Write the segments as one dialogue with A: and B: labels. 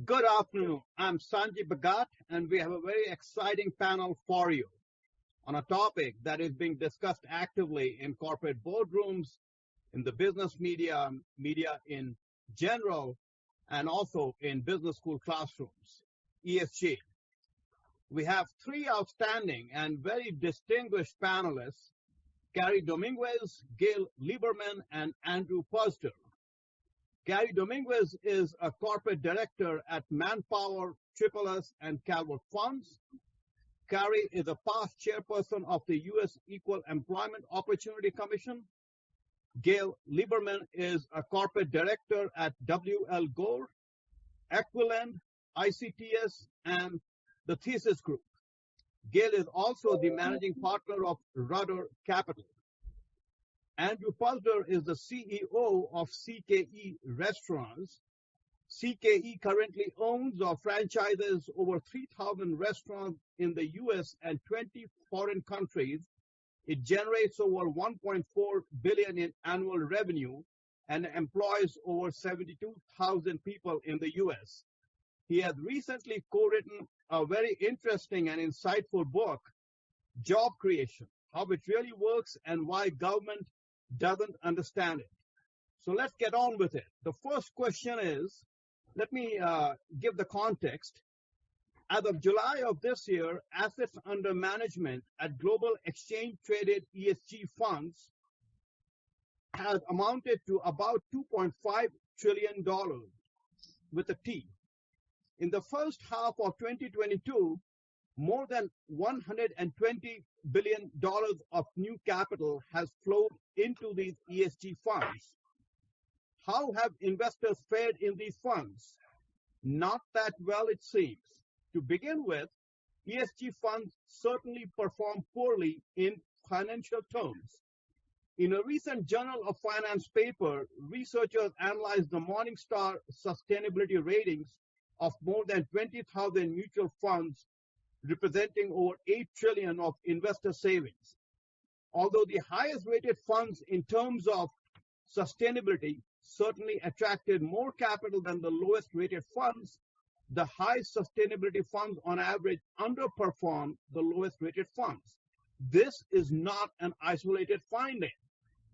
A: Good afternoon. I'm Sanji Bhagat, and we have a very exciting panel for you on a topic that is being discussed actively in corporate boardrooms, in the business media in general, and also in business school classrooms, ESG. We have three outstanding and very distinguished panelists, Cari Dominquez, Gail Lieberman, and Andrew Puzder. Cari Dominquez is a corporate director at Manpower, CEOS, and Calvert funds. Cari is a past chairperson of the U.S. Equal Employment Opportunity Commission. Gail Lieberman is a corporate director at WLGore, Equielnd, ICTS, and the Thesys Group. Gail is also the managing partner of Rudder Capital. Andrew Puzder is the CEO of CKE Restaurants. CKE currently owns or franchises over 3,000 restaurants in the U.S. and 20 foreign countries. It generates over $1.4 billion in annual revenue and employs over 72,000 people in the U.S. He has recently co-written a very interesting and insightful book, Job Creation, How It Really Works and Why Government Doesn't Understand It. So let's get on with it. The first question is, let me give the context. As of July of this year, assets under management at global exchange-traded ESG funds has amounted to about $2.5 trillion with a T. In the first half of 2022, more than $120 billion of new capital has flowed into these ESG funds. How have investors fared in these funds? Not that well, it seems. To begin with, ESG funds certainly perform poorly in financial terms. In a recent Journal of Finance paper, researchers analyzed the Morningstar sustainability ratings of more than 20,000 mutual funds representing over $8 trillion of investor savings. Although the highest rated funds in terms of sustainability certainly attracted more capital than the lowest rated funds, the high sustainability funds on average underperform the lowest rated funds. This is not an isolated finding.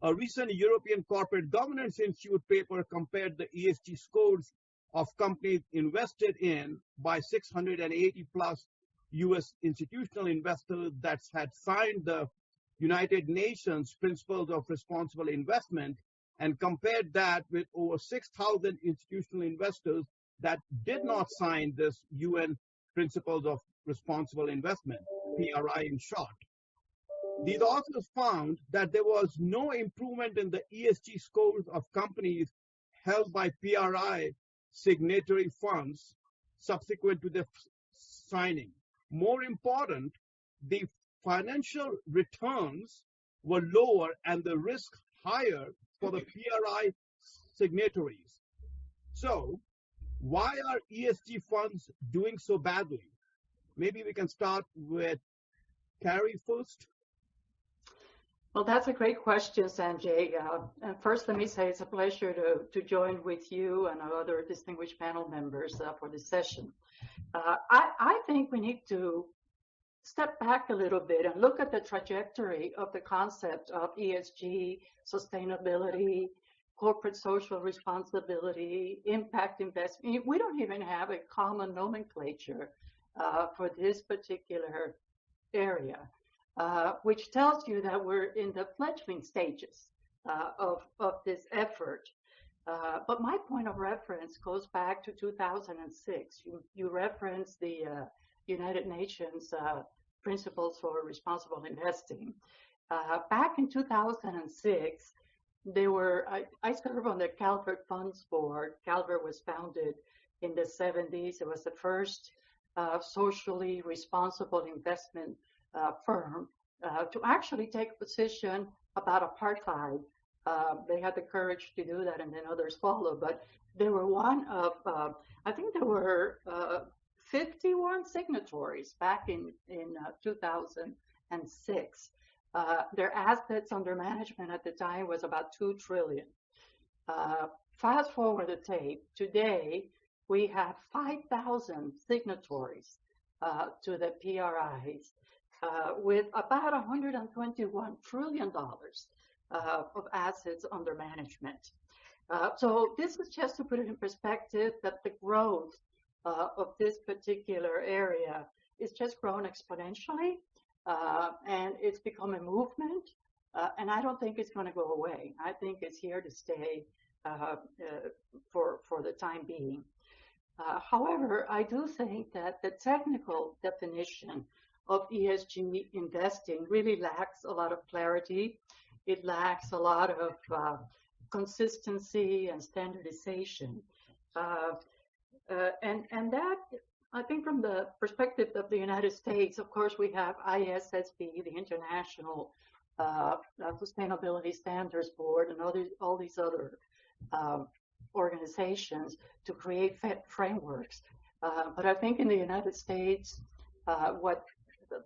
A: A recent European Corporate Governance Institute paper compared the ESG scores of companies invested in by 680 plus U.S. institutional investors that had signed the United Nations Principles of Responsible Investment and compared that with over 6,000 institutional investors that did not sign this UN Principles of Responsible Investment, PRI in short. These authors found that there was no improvement in the ESG scores of companies held by PRI signatory funds subsequent to the signing. More important, the financial returns were lower and the risk higher for the PRI signatories. So, why are ESG funds doing so badly? Maybe we can start with Cari first.
B: Well, that's a great question, Sanjay. And first, let me say it's a pleasure to join with you and our other distinguished panel members for this session. I think we need to step back a little bit and look at the trajectory of the concept of ESG, sustainability, corporate social responsibility, impact investment. We don't even have a common nomenclature for this particular area, which tells you that we're in the fledgling stages of this effort. But my point of reference goes back to 2006. You referenced the United Nations Principles for Responsible Investing. Back in 2006, I serve on the Calvert Funds Board. Calvert was founded in the 70s. It was the first socially responsible investment firm to actually take a position about apartheid. They had the courage to do that, and then others followed. But they were one of, I think there were 51 signatories back in 2006. Their assets under management at the time was about $2 trillion. Fast forward the tape. Today, we have 5,000 signatories to the PRIs with about $121 trillion of assets under management. So this is just to put it in perspective that the growth of this particular area is just grown exponentially, and it's become a movement, and I don't think it's going to go away. I think it's here to stay for the time being. However, I do think that the technical definition of ESG investing really lacks a lot of clarity. It lacks a lot of consistency and standardization. And that, I think from the perspective of the United States, of course, we have ISSB, the International Sustainability Standards Board, and all these other organizations to create frameworks. But I think in the United States,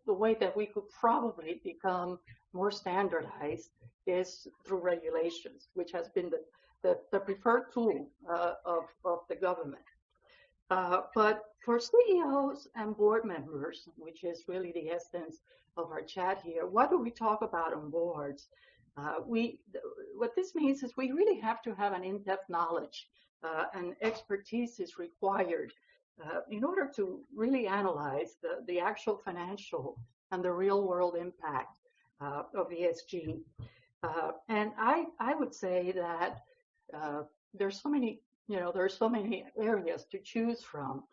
B: the way that we could probably become more standardized is through regulations, which has been the preferred tool of the government. But for CEOs and board members, which is really the essence of our chat here, what do we talk about on boards? What this means is we really have to have an in-depth knowledge and expertise is required in order to really analyze the actual financial and the real world impact of ESG. And I would say that there's so many areas to choose from,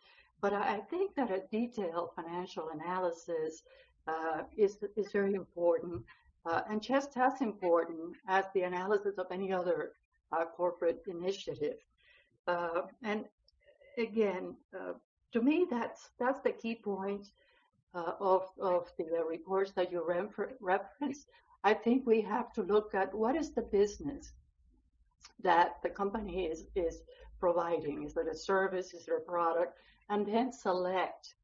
B: but I think that a detailed financial analysis is very important, and just as important as the analysis of any other corporate initiative. And again, to me, that's the key point of the reports that you referenced. I think we have to look at what is the business that the company is providing. Is it a service? Is it a product? And then select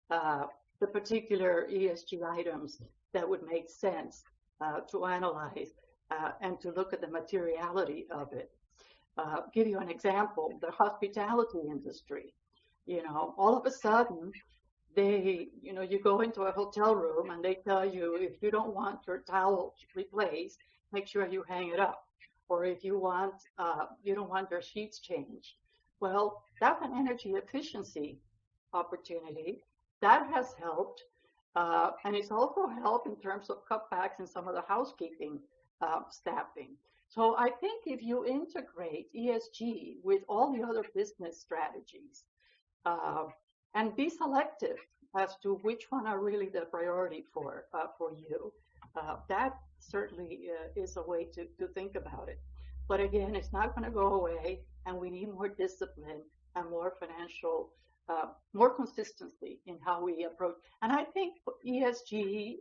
B: the particular ESG items that would make sense to analyze and to look at the materiality of it. Give you an example, the hospitality industry. All of a sudden, you go into a hotel room and they tell you if you don't want your towel replaced, make sure you hang it up. Or if you don't want your sheets changed. Well, that's an energy efficiency opportunity. That has helped. And it's also helped in terms of cutbacks in some of the housekeeping staffing. So I think if you integrate ESG with all the other business strategies and be selective as to which one are really the priority for you, that certainly is a way to think about it. But again, it's not going to go away, and we need more discipline and more financial, more consistency in how we approach. And I think ESG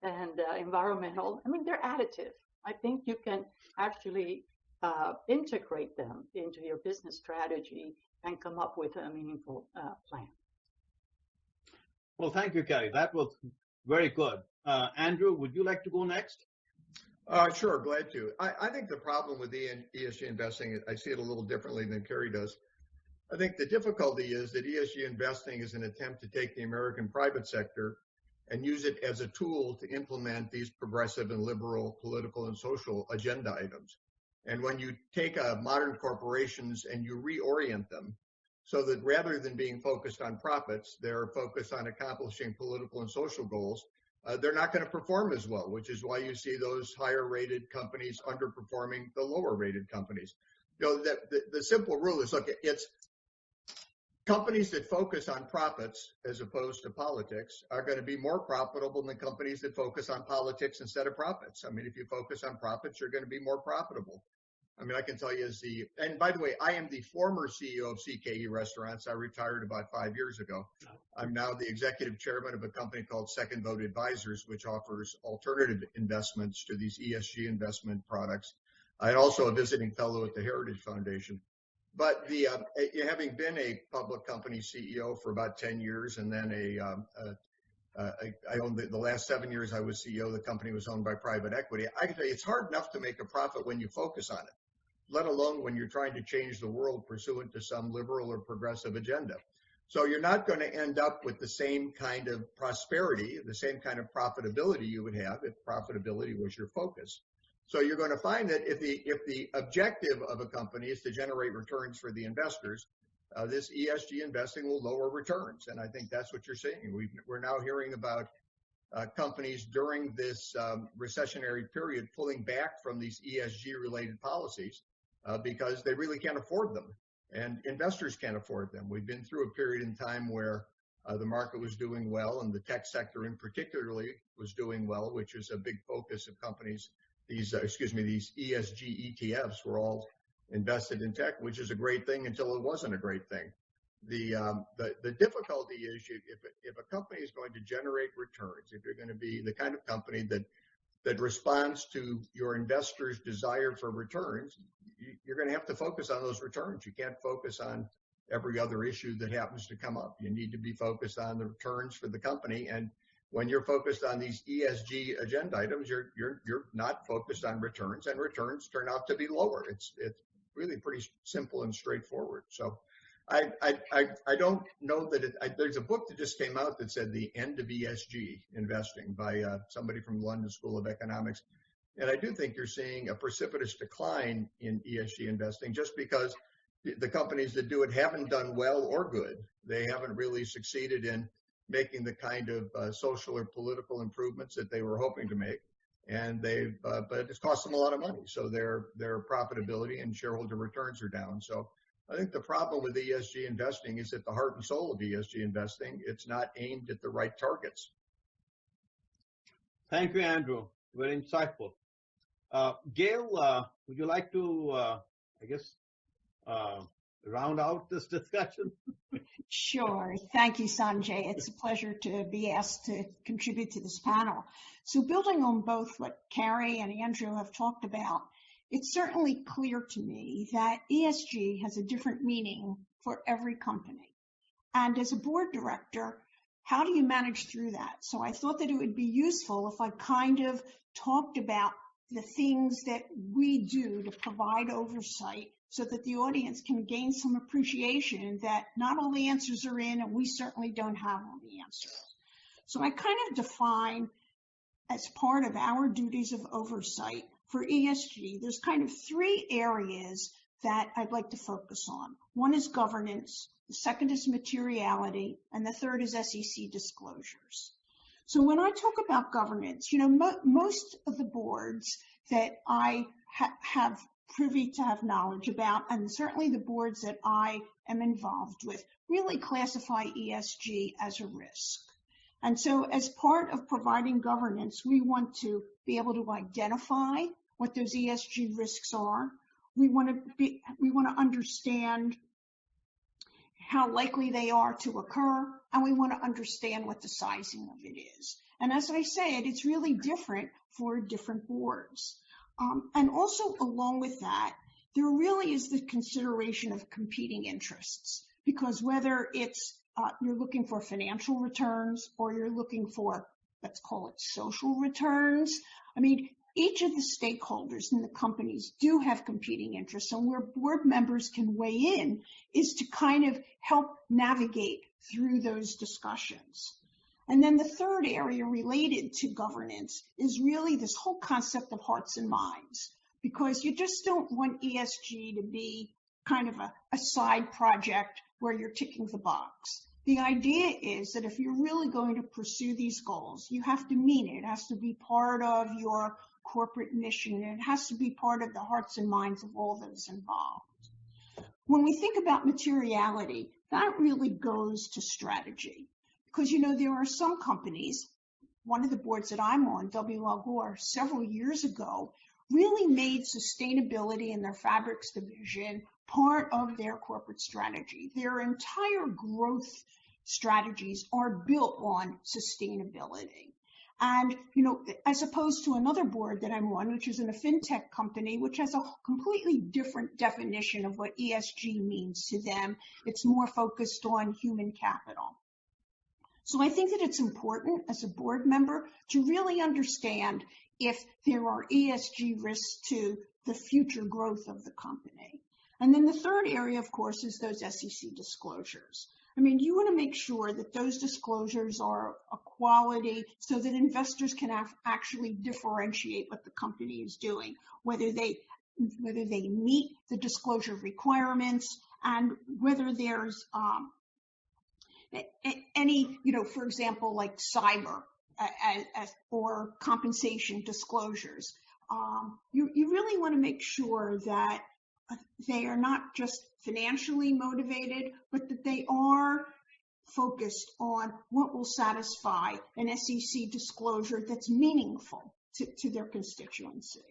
B: and environmental, they're additive. I think you can actually integrate them into your business strategy and come up with a meaningful plan.
A: Well, thank you, Cari. That was very good. Andrew, would you like to go next?
C: Sure, glad to. I think the problem with ESG investing, I see it a little differently than Cari does. I think the difficulty is that ESG investing is an attempt to take the American private sector and use it as a tool to implement these progressive and liberal political and social agenda items. And when you take modern corporations and you reorient them so that rather than being focused on profits, they're focused on accomplishing political and social goals, they're not going to perform as well, which is why you see those higher rated companies underperforming the lower rated companies. The simple rule is, look, it's companies that focus on profits as opposed to politics are going to be more profitable than companies that focus on politics instead of profits. If you focus on profits, you're going to be more profitable. I can tell you and by the way, I am the former CEO of CKE Restaurants. I retired about 5 years ago. I'm now the executive chairman of a company called Second Vote Advisors, which offers alternative investments to these ESG investment products. I'm also a visiting fellow at the Heritage Foundation. But having been a public company CEO for about 10 years, and then I owned the last 7 years I was CEO, the company was owned by private equity. I can tell you it's hard enough to make a profit when you focus on it. let alone when you're trying to change the world pursuant to some liberal or progressive agenda. So you're not going to end up with the same kind of prosperity, the same kind of profitability you would have if profitability was your focus. So you're going to find that if the objective of a company is to generate returns for the investors, this ESG investing will lower returns. And I think that's what you're seeing. We're now hearing about companies during this recessionary period pulling back from these ESG related policies because they really can't afford them. And investors can't afford them. We've been through a period in time where the market was doing well, and the tech sector in particularly was doing well, which is a big focus of companies. These ESG ETFs were all invested in tech, which is a great thing until it wasn't a great thing. The difficulty is if a company is going to generate returns, if you're going to be the kind of company that responds to your investors' desire for returns, you're going to have to focus on those returns. You can't focus on every other issue that happens to come up. You need to be focused on the returns for the company. And when you're focused on these ESG agenda items, you're not focused on returns, and returns turn out to be lower. It's really pretty simple and straightforward. So I don't know that there's a book that just came out that said The End of ESG Investing by somebody from London School of Economics. And I do think you're seeing a precipitous decline in ESG investing just because the companies that do it haven't done well or good. They haven't really succeeded in making the kind of social or political improvements that they were hoping to make. And but it's cost them a lot of money. So their profitability and shareholder returns are down. So I think the problem with ESG investing is at the heart and soul of ESG investing. It's not aimed at the right targets.
A: Thank you, Andrew. Very insightful. Gail, would you like to, round out this discussion?
D: Sure. Thank you, Sanjay. It's a pleasure to be asked to contribute to this panel. So building on both what Cari and Andrew have talked about, it's certainly clear to me that ESG has a different meaning for every company. And as a board director, how do you manage through that? So I thought that it would be useful if I kind of talked about the things that we do to provide oversight so that the audience can gain some appreciation that not all the answers are in, and we certainly don't have all the answers. So I kind of define as part of our duties of oversight for ESG, there's kind of three areas that I'd like to focus on. One is governance, the second is materiality, and the third is SEC disclosures. So when I talk about governance, most of the boards that I have privy to have knowledge about, and certainly the boards that I am involved with, really classify ESG as a risk. And so as part of providing governance, we want to be able to identify what those ESG risks are. We want to understand how likely they are to occur, and we want to understand what the sizing of it is. And as I said, it's really different for different boards. And also along with that, there really is the consideration of competing interests, because whether it's you're looking for financial returns or you're looking for, let's call it social returns. I mean, each of the stakeholders in the companies do have competing interests, and where board members can weigh in is to kind of help navigate through those discussions. And then the third area related to governance is really this whole concept of hearts and minds, because you just don't want ESG to be kind of a side project where you're ticking the box. The idea is that if you're really going to pursue these goals, you have to mean it. It has to be part of your corporate mission, and it has to be part of the hearts and minds of all those involved. When we think about materiality, that really goes to strategy. Because, there are some companies, one of the boards that I'm on, WLGore, several years ago, really made sustainability in their fabrics division part of their corporate strategy. Their entire growth strategies are built on sustainability. And, as opposed to another board that I'm on, which is in a fintech company, which has a completely different definition of what ESG means to them. It's more focused on human capital. So I think that it's important as a board member to really understand if there are ESG risks to the future growth of the company. And then the third area, of course, is those SEC disclosures. I mean, you want to make sure that those disclosures are a quality so that investors can actually differentiate what the company is doing, whether they meet the disclosure requirements and whether there's any, for example, like cyber or compensation disclosures. You really want to make sure that they are not just financially motivated, but that they are focused on what will satisfy an SEC disclosure that's meaningful to their constituency.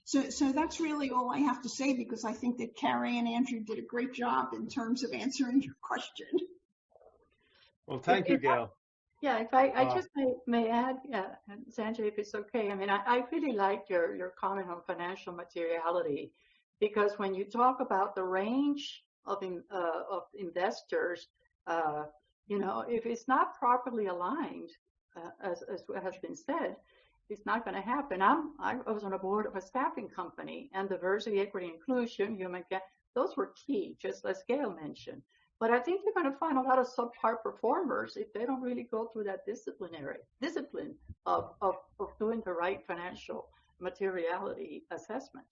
D: So that's really all I have to say, because I think that Cari and Andrew did a great job in terms of answering your question.
A: Well, thank you, Gail.
B: Yeah, if I just may add, Sanjay, if it's okay. I mean, I really liked your comment on financial materiality, because when you talk about the range of investors, if it's not properly aligned, as has been said, it's not going to happen. I was on a board of a staffing company, and diversity, equity, inclusion, human capital, those were key, just as Gail mentioned. But I think you're going to find a lot of subpar performers if they don't really go through that discipline of doing the right financial materiality assessment.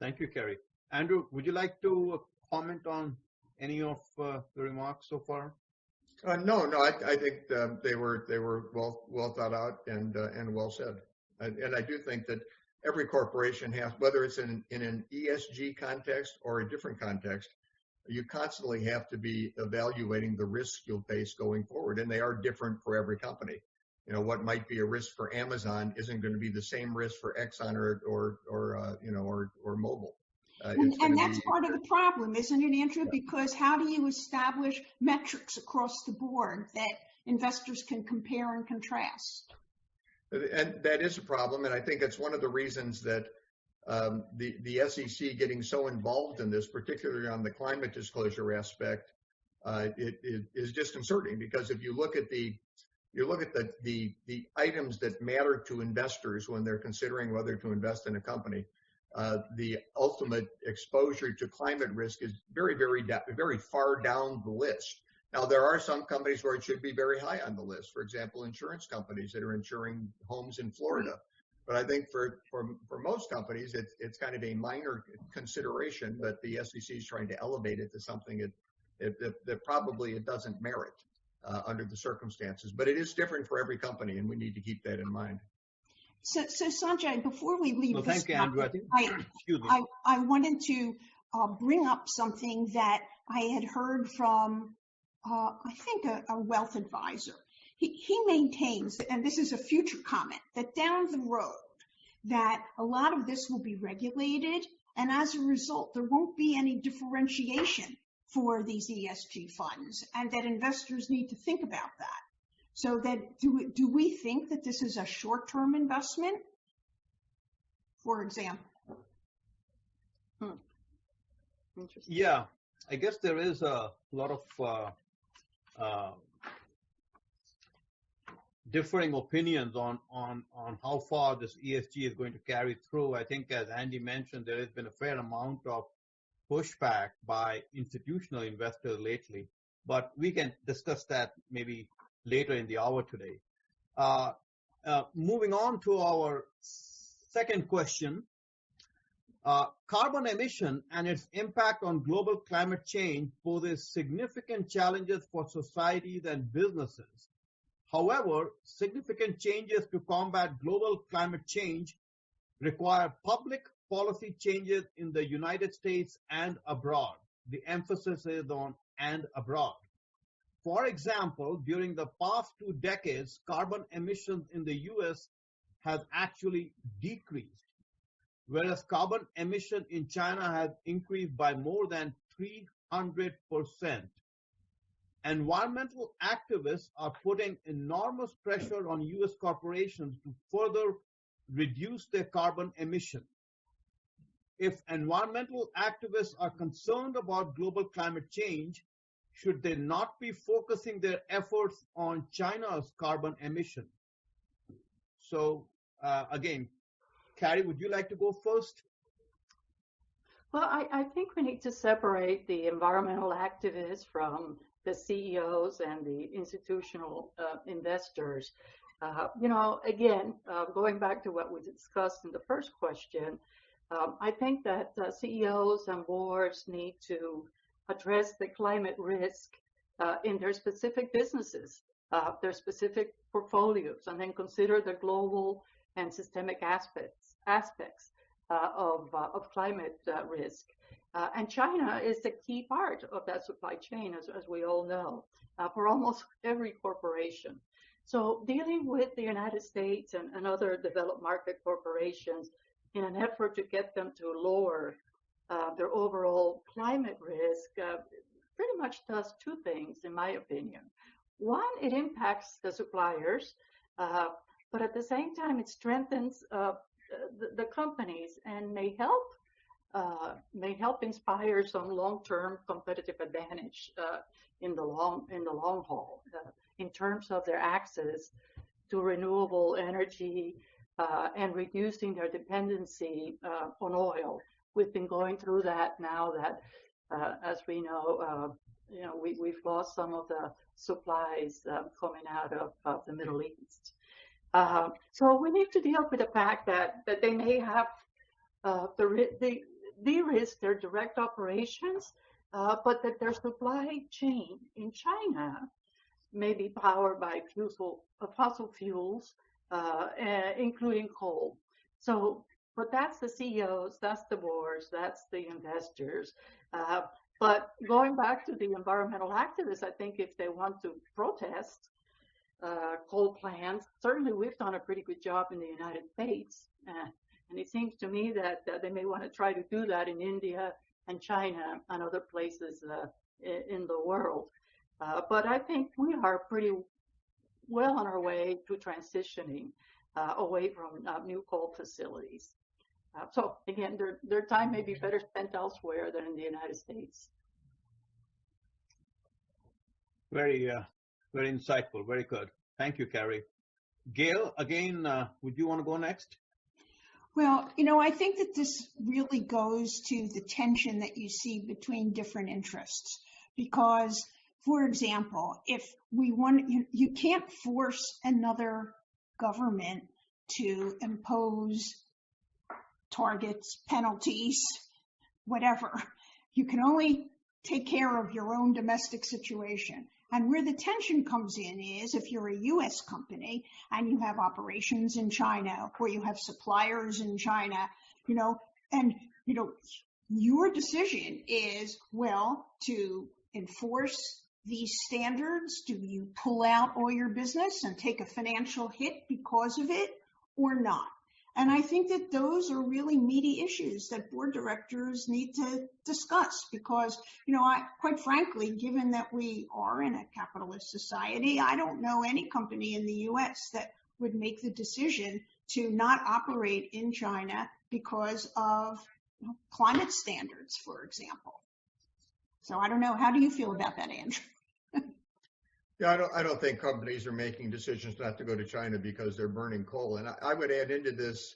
A: Thank you, Cari. Andrew, would you like to comment on any of the remarks so far?
C: No. I think they were well thought out and well said. And I do think that every corporation has, whether it's in an ESG context or a different context, you constantly have to be evaluating the risks you'll face going forward, and they are different for every company. What might be a risk for Amazon isn't going to be the same risk for Exxon or Mobil.
D: And that's part of the problem, isn't it, Andrew? Because how do you establish metrics across the board that investors can compare and contrast?
C: And that is a problem, and I think it's one of the reasons that the SEC getting so involved in this, particularly on the climate disclosure aspect, it is disconcerting, because if you look at the items that matter to investors when they're considering whether to invest in a company, the ultimate exposure to climate risk is very, very, very far down the list. Now, there are some companies where it should be very high on the list. For example, insurance companies that are insuring homes in Florida. But I think for most companies, it's kind of a minor consideration, but the SEC is trying to elevate it to something that probably it doesn't merit under the circumstances. But it is different for every company, and we need to keep that in mind.
D: So Sanjay, before we leave this,
A: thank you, Andrew.
D: I wanted to bring up something that I had heard from, I think, a wealth advisor. He maintains, and this is a future comment, that down the road, that a lot of this will be regulated, and as a result, there won't be any differentiation for these ESG funds, and that investors need to think about that. So that do we think that this is a short-term investment, for example?
B: Interesting.
A: Yeah, I guess there is a lot of differing opinions on how far this ESG is going to carry through. I think, as Andy mentioned, there has been a fair amount of pushback by institutional investors lately, but we can discuss that maybe later in the hour today. Moving on to our second question, carbon emission and its impact on global climate change poses significant challenges for societies and businesses. However, significant changes to combat global climate change require public policy changes in the United States and abroad. The emphasis is on and abroad. For example, during the past 2 decades, carbon emissions in the US have actually decreased, whereas carbon emission in China has increased by more than 300%. Environmental activists are putting enormous pressure on US corporations to further reduce their carbon emissions. If environmental activists are concerned about global climate change, should they not be focusing their efforts on China's carbon emission? So again, Cari, would you like to go first?
B: Well, I think we need to separate the environmental activists from the CEOs and the institutional investors. Again, going back to what we discussed in the first question, I think that CEOs and boards need to address the climate risk in their specific businesses, their specific portfolios, and then consider the global and systemic aspects of climate risk. And China is a key part of that supply chain, as we all know, for almost every corporation. So dealing with the United States and other developed market corporations in an effort to get them to lower their overall climate risk pretty much does two things, in my opinion. One, it impacts the suppliers, but at the same time, it strengthens the companies and may help inspire some long-term competitive advantage in the long haul in terms of their access to renewable energy and reducing their dependency on oil. We've been going through that now that, as we know, we've lost some of the supplies coming out of the Middle East. So we need to deal with the fact that they may have de-risk their direct operations, but that their supply chain in China may be powered by fossil fuels, including coal. So, but that's the CEOs, that's the boards, that's the investors. But going back to the environmental activists, I think if they want to protest coal plants, certainly we've done a pretty good job in the United States. And it seems to me that they may want to try to do that in India and China and other places in the world. But I think we are pretty well on our way to transitioning away from new coal facilities. So again, their time may be better spent elsewhere than in the United States.
A: Very insightful. Very good. Thank you, Cari. Gail, again, would you want to go next?
D: Well, I think that this really goes to the tension that you see between different interests. Because, for example, if we want, you can't force another government to impose targets, penalties, whatever. You can only take care of your own domestic situation. And where the tension comes in is if you're a U.S. company and you have operations in China or you have suppliers in China, your decision is, well, to enforce these standards. Do you pull out all your business and take a financial hit because of it or not? And I think that those are really meaty issues that board directors need to discuss because, quite frankly, given that we are in a capitalist society, I don't know any company in the U.S. that would make the decision to not operate in China because of climate standards, for example. So I don't know. How do you feel about that, Andrew?
C: Yeah, I don't think companies are making decisions not to go to China because they're burning coal. And I would add into this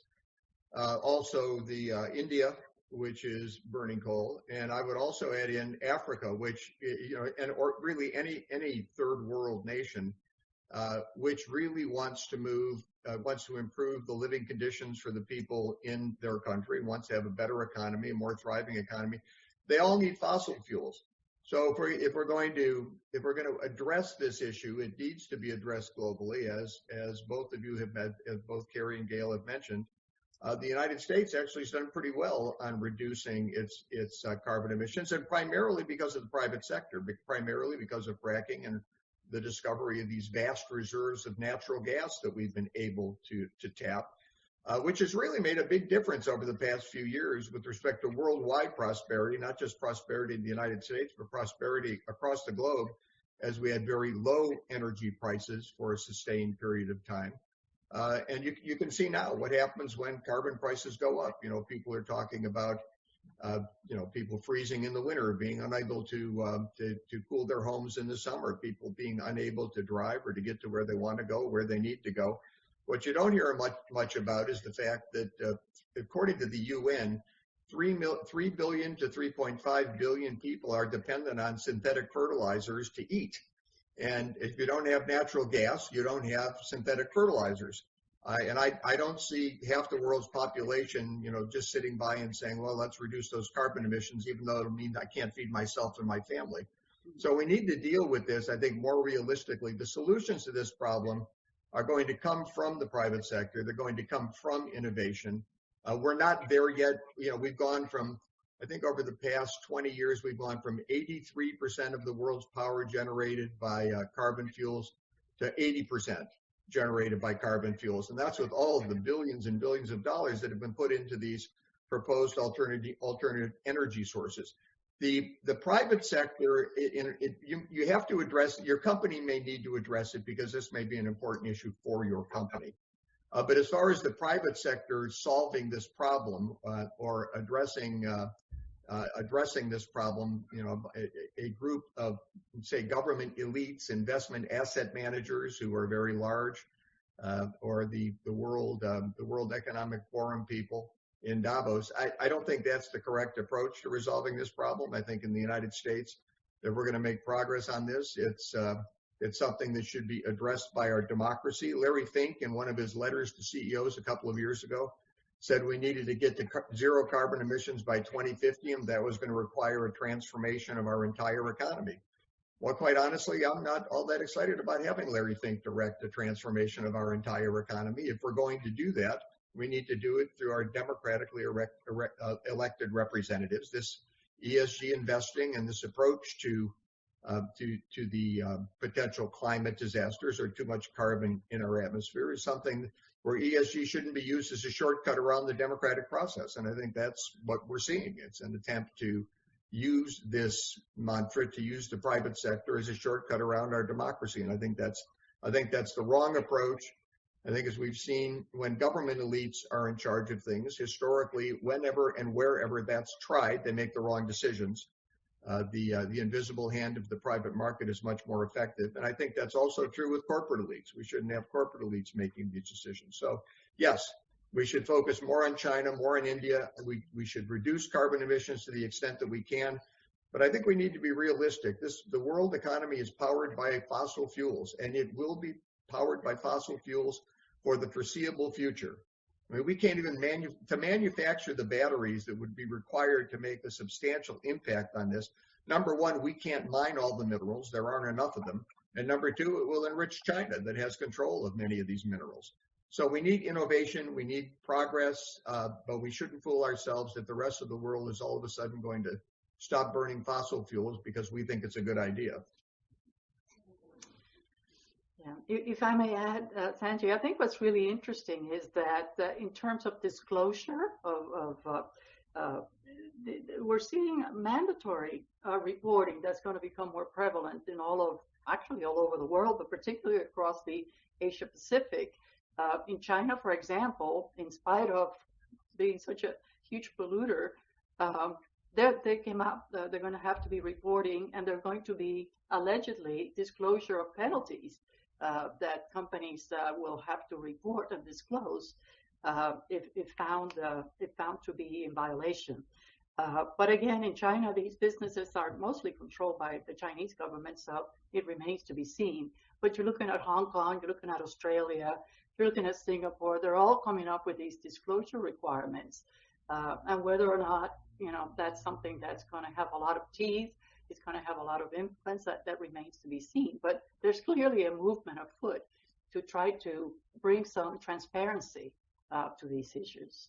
C: also the India, which is burning coal, and I would also add in Africa, which or really any third world nation, which really wants to improve the living conditions for the people in their country, wants to have a better economy, a more thriving economy. They all need fossil fuels. So if we're going to address this issue, it needs to be addressed globally, as both of you as both Cari and Gail have mentioned. The United States actually has done pretty well on reducing its carbon emissions, and primarily because of the private sector, but primarily because of fracking and the discovery of these vast reserves of natural gas that we've been able to tap. Which has really made a big difference over the past few years with respect to worldwide prosperity, not just prosperity in the United States, but prosperity across the globe, as we had very low energy prices for a sustained period of time. And you can see now what happens when carbon prices go up. People are talking about, people freezing in the winter, being unable to cool their homes in the summer, people being unable to drive or to get to where they want to go, where they need to go. What you don't hear much about is the fact that, according to the UN, 3 billion to 3.5 billion people are dependent on synthetic fertilizers to eat. And if you don't have natural gas, you don't have synthetic fertilizers. I don't see half the world's population, just sitting by and saying, well, let's reduce those carbon emissions, even though it'll mean I can't feed myself and my family. So we need to deal with this, I think, more realistically. The solutions to this problem are going to come from the private sector. They're going to come from innovation. We're not there yet. We've gone from, I think over the past 20 years, we've gone from 83% of the world's power generated by carbon fuels to 80% generated by carbon fuels. And that's with all of the billions and billions of dollars that have been put into these proposed alternative energy sources. The private sector, you have to address, your company may need to address it because this may be an important issue for your company. But as far as the private sector solving this problem or addressing this problem, a group of, say, government elites, investment asset managers who are very large, or the World Economic Forum people in Davos, I don't think that's the correct approach to resolving this problem. I think in the United States that we're going to make progress on this. It's something that should be addressed by our democracy. Larry Fink, in one of his letters to CEOs a couple of years ago, said we needed to get to zero carbon emissions by 2050, and that was going to require a transformation of our entire economy. Well, quite honestly, I'm not all that excited about having Larry Fink direct the transformation of our entire economy. If we're going to do that, we need to do it through our democratically elected representatives. This ESG investing and this approach to the potential climate disasters or too much carbon in our atmosphere is something where ESG shouldn't be used as a shortcut around the democratic process. And I think that's what we're seeing. It's an attempt to use this mantra, to use the private sector as a shortcut around our democracy. And I think that's the wrong approach. I think, as we've seen, when government elites are in charge of things, historically, whenever and wherever that's tried, they make the wrong decisions. The invisible hand of the private market is much more effective. And I think that's also true with corporate elites. We shouldn't have corporate elites making these decisions. So, yes, we should focus more on China, more on India. We should reduce carbon emissions to the extent that we can. But I think we need to be realistic. The world economy is powered by fossil fuels, and it will be powered by fossil fuels for the foreseeable future. I mean, we can't even manufacture the batteries that would be required to make a substantial impact on this. Number one, we can't mine all the minerals. There aren't enough of them. And number two, it will enrich China that has control of many of these minerals. So we need innovation, we need progress, but we shouldn't fool ourselves that the rest of the world is all of a sudden going to stop burning fossil fuels because we think it's a good idea.
B: Yeah, if I may add, Sanji, I think what's really interesting is that in terms of disclosure we're seeing mandatory reporting that's going to become more prevalent in all over the world, but particularly across the Asia Pacific. In China, for example, in spite of being such a huge polluter, they came out, they're going to have to be reporting, and they're going to be allegedly disclosure of penalties that companies will have to report and disclose if found to be in violation. But again, in China, these businesses are mostly controlled by the Chinese government, so it remains to be seen. But you're looking at Hong Kong, you're looking at Australia, you're looking at Singapore, they're all coming up with these disclosure requirements. And whether or not, that's something that's going to have a lot of teeth, it's going to have a lot of influence, that remains to be seen. But there's clearly a movement afoot to try to bring some transparency to these issues.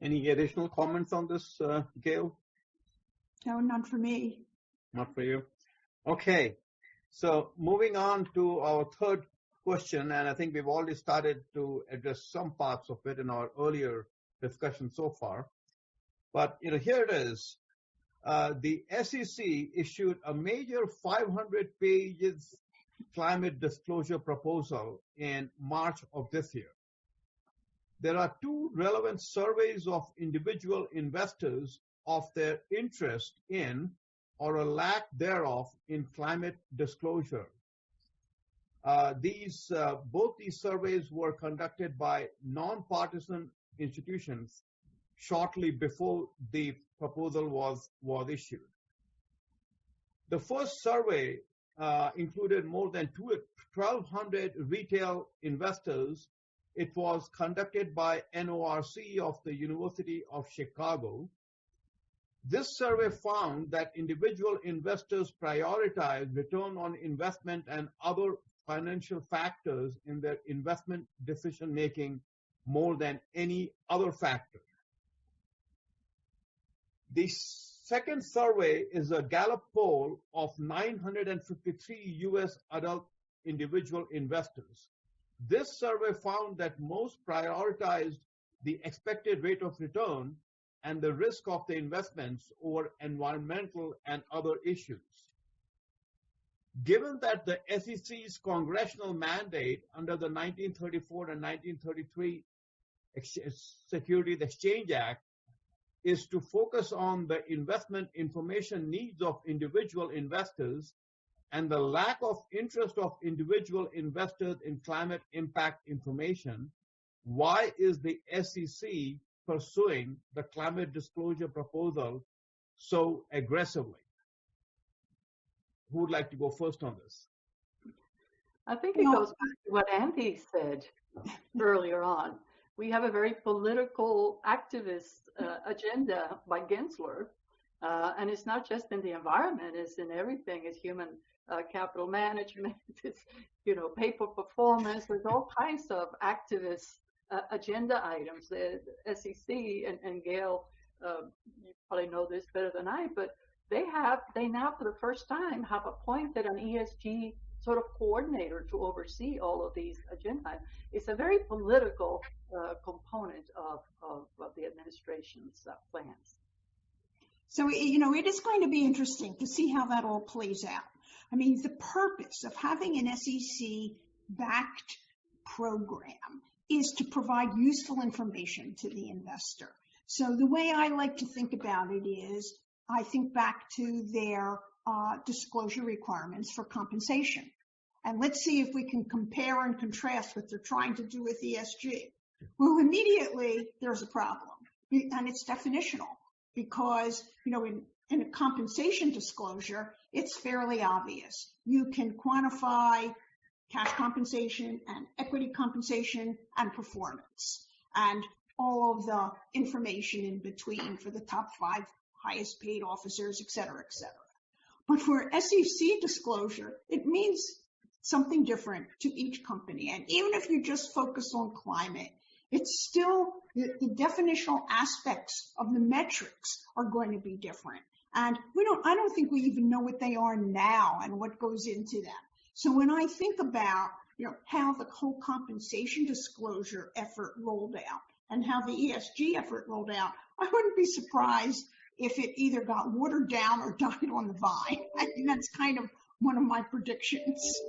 A: Any additional comments on this, Gail?
D: No, none for me.
A: Not for you. Okay. So moving on to our third question, and I think we've already started to address some parts of it in our earlier discussion so far. But here it is. The SEC issued a major 500 pages climate disclosure proposal in March of this year. There are two relevant surveys of individual investors of their interest in or a lack thereof in climate disclosure. Both these surveys were conducted by non-partisan institutions shortly before the proposal was issued. The first survey included more than 1,200 retail investors. It was conducted by NORC of the University of Chicago. This survey found that individual investors prioritize return on investment and other financial factors in their investment decision-making more than any other factor. The second survey is a Gallup poll of 953 U.S. adult individual investors. This survey found that most prioritized the expected rate of return and the risk of the investments over environmental and other issues. Given that the SEC's congressional mandate under the 1934 and 1933 Securities Exchange Act is to focus on the investment information needs of individual investors and the lack of interest of individual investors in climate impact information, why is the SEC pursuing the climate disclosure proposal so aggressively? Who would like to go first on this?
B: I think it goes back to what Andy said earlier on. We have a very political activist agenda by Gensler, and it's not just in the environment, it's in everything. It's human capital management, it's, pay for performance. There's all kinds of activist agenda items. The SEC and Gail, you probably know this better than I, but they now for the first time have appointed an ESG sort of coordinator to oversee all of these agenda. It's a very political component of the administration's plans.
D: So, it is going to be interesting to see how that all plays out. I mean, the purpose of having an SEC-backed program is to provide useful information to the investor. So the way I like to think about it is, I think back to their disclosure requirements for compensation. And let's see if we can compare and contrast what they're trying to do with ESG. Well, immediately there's a problem, and it's definitional because, in a compensation disclosure, it's fairly obvious. You can quantify cash compensation and equity compensation and performance and all of the information in between for the top 5 highest paid officers, et cetera, et cetera. But for SEC disclosure, it means something different to each company. And even if you just focus on climate, it's still the definitional aspects of the metrics are going to be different. And I don't think we even know what they are now and what goes into them. So when I think about, how the whole compensation disclosure effort rolled out and how the ESG effort rolled out, I wouldn't be surprised if it either got watered down or died on the vine. I think that's kind of one of my predictions.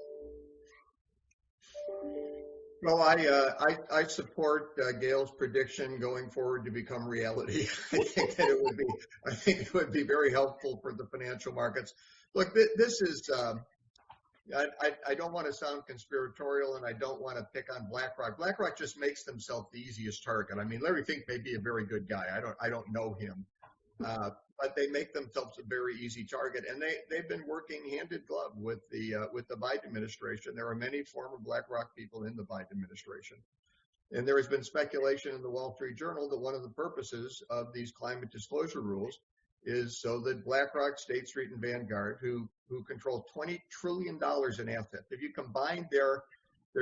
C: Well, I support Gail's prediction going forward to become reality. I think it would be very helpful for the financial markets. Look, this is I don't want to sound conspiratorial, and I don't want to pick on BlackRock. BlackRock just makes themselves the easiest target. I mean, Larry Fink may be a very good guy. I don't know him, but they make themselves a very easy target, and they've been working hand in glove with the Biden administration. There are many former BlackRock people in the Biden administration, and there has been speculation in the Wall Street Journal that one of the purposes of these climate disclosure rules is so that BlackRock, State Street, and Vanguard, who control $20 trillion in assets, if you combine their